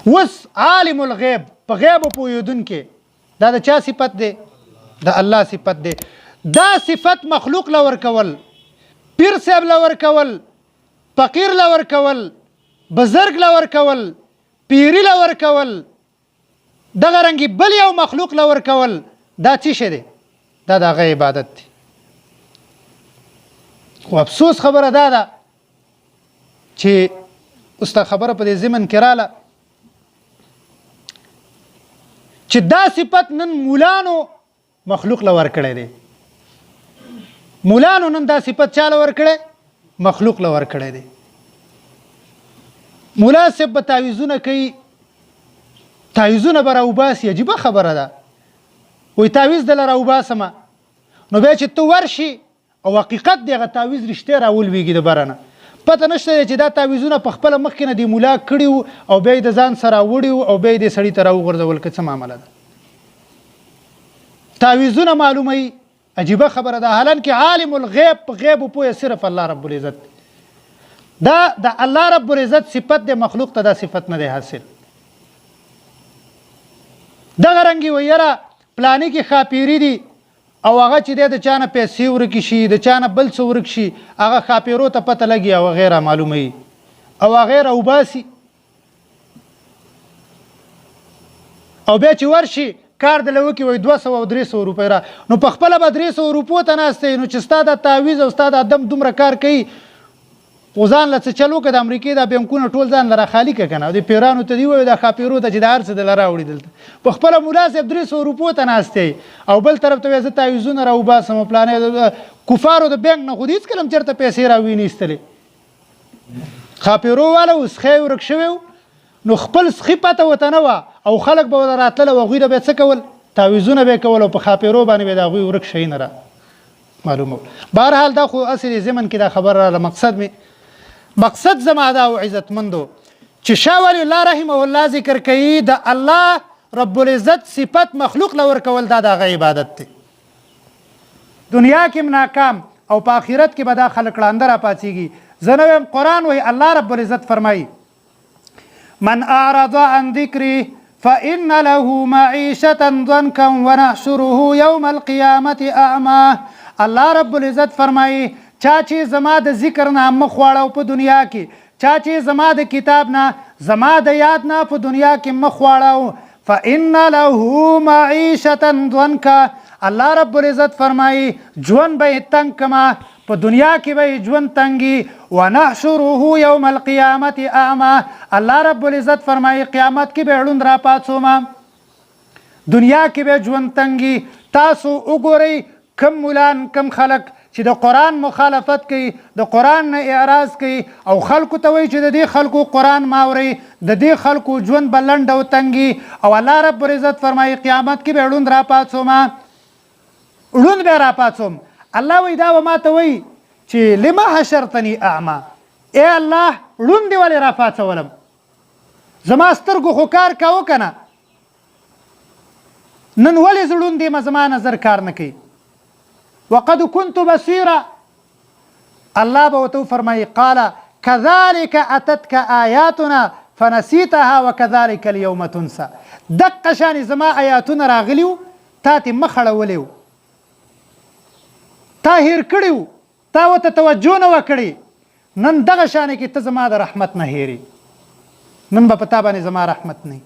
اوس عالم الغیب په غیب پوهېدونکی دا د چا صفت دی؟ د الله صفت دی. دا صفت مخلوق له ورکول، پیر صاحب له ورکول، فقیر له ورکول، بزرګ له ورکول، پیری له ورکول، دغه رنګې بل یو مخلوق له ورکول، دا څه شی دی؟ دا د هغه عبادت دی. خو افسوس خبره دا ده چې اوس تا خبره په دې ضمن کې راله چې دا صفت نن مولانو مخلوق له ورکړی دی. مولانو نن دا صفت چا له ورکړی؟ مخلوق له ورکړی دی. مولا صاحب به تعویذونه کوي، تعویذونه به راوباسي. عجیبه خبره ده، وایي تعویذ دله راوباسمه، نو بیا چې ته ورشي او حقیقت د هغه تعویذ رښتیا راولویږي د بره نه، پته نشته دی چې دا تعویذونه په خپله مخکې نه د مولا کړي وو او بیا یې د ځان سره راوړي وو او بیا یې دې سړي ته راوغورځول که څه معامله ده. تعویذونه معلوموي. عجیبه خبره ده. حالانکې عالم الغیب په غیب پوهه صرف الله رب العزت دی. دا د الله رب العزت صفت دی، مخلوق ته دا صفت نه دی حاصل. دغه رنګې وایي یاره پلانې کې ښاپیري دي او هغه چې دی د چا نه پیسې ورکې شي، د چا نه بل څه ورک شي، هغه ښاپیرو ته پته لګي او هغې رامعلوموي او هغې راوباسي او بیا چې ورشي کار دله وکړي وایي 200 او 300 روپۍ را، نو په خپله به 300 روپو ته ناست دی. نو چې ستا دا تعویذ او ستا دا دم دومره کار کوي، خو ځان له څه چل وکړه، د امریکې دا بینکونه ټول ځان له راخالي کړه که نه، او د پیرانو ته دې ووایو دا ښاپیرو ته چې دا هر څه دله راوړي دلته، په خپله ملا صاحب 300 روپو ته ناست دی او بل طرف ته وایي زه تعویذونه راوباسم او پلانې کفارو د بینک نه خو دې هېڅکله هم چېرته پیسې راوي نه ایستلې. ښاپیرو والا و سخی ورک شوی و، نو خپل سخي پته ورته نه وه او خلک به ورته راتلل او هغوی ته به یې څه کول؟ تعویذونه به یې کول او په ښاپیرو باندې به د هغوی ورک شی نه را معلومول. بهرحال دا خو اصل ضمن کې دا خبره راله. مقصد زما دا او عزتمندو چې شاه ولی الله رحمه الله ذکر کوي د الله رب العزت صفت مخلوق له ورکول دا د هغه عبادت دی. دنیا کې ناکام او په آخرت کې به دا خلک ړانده راپاڅېږي. زه نه وایم، قرآن وایي الله رب العزت فرمایي من اعرض عن ذکري فإن له معیشة ضنکا ونحشره یوم القیامة اعما. الله رب العزت فرمایي چا چې زما د ذکر نه مخ واړو په دنیا کې، چا چې زما د کتاب نه، زما د یاد نه په دنیا کې مخ واړو، فإن له معیشة ضنکا. الله رب العزت فرمایي ژوند به یې تنګ کما، په دنیا کې به یې ژوند تنګي. ونحشره یوم القیامة اعما. الله رب العزت فرمایي قیامت کې به ړوند راپاڅوم، دنیا کې به ژوند تنګي. تاسو وګورئ کم مولان کم خلک چې د قرآن مخالفت کوي، د قرآن نه اعراض کوي او خلکو ته وایي چې د دې خلکو قرآن ماورئ، د دې خلکو ژوند به لنډ او تنګي. او الله رب العزت فرمایي قیامت کې به ړوند راپاڅوم، ړوند به راپاڅوم. الله وایي دا به ما ته وایي چې لما حشرتني اعما، ای الله ړوند دې ولې راپاڅولم؟ زما سترګو خو کار کوه که نه، نن ولې زه ړوند یم، زما نظر کار نه کوي. وقد كنت بصيرا. الله به ورته فرمایي قال كذلك اتتك آياتنا فنسيتها وكذلك اليوم تنسى. دقه شان زما آیاتونه راغلي وو، تا ترې مخ اړولی وو، تا هیر کړي وو، تا ورته توجه نه وه کړې. نن دغه شانې کې ته زما د رحمت نه هیرې، نن به په تا باندې زما رحمت نه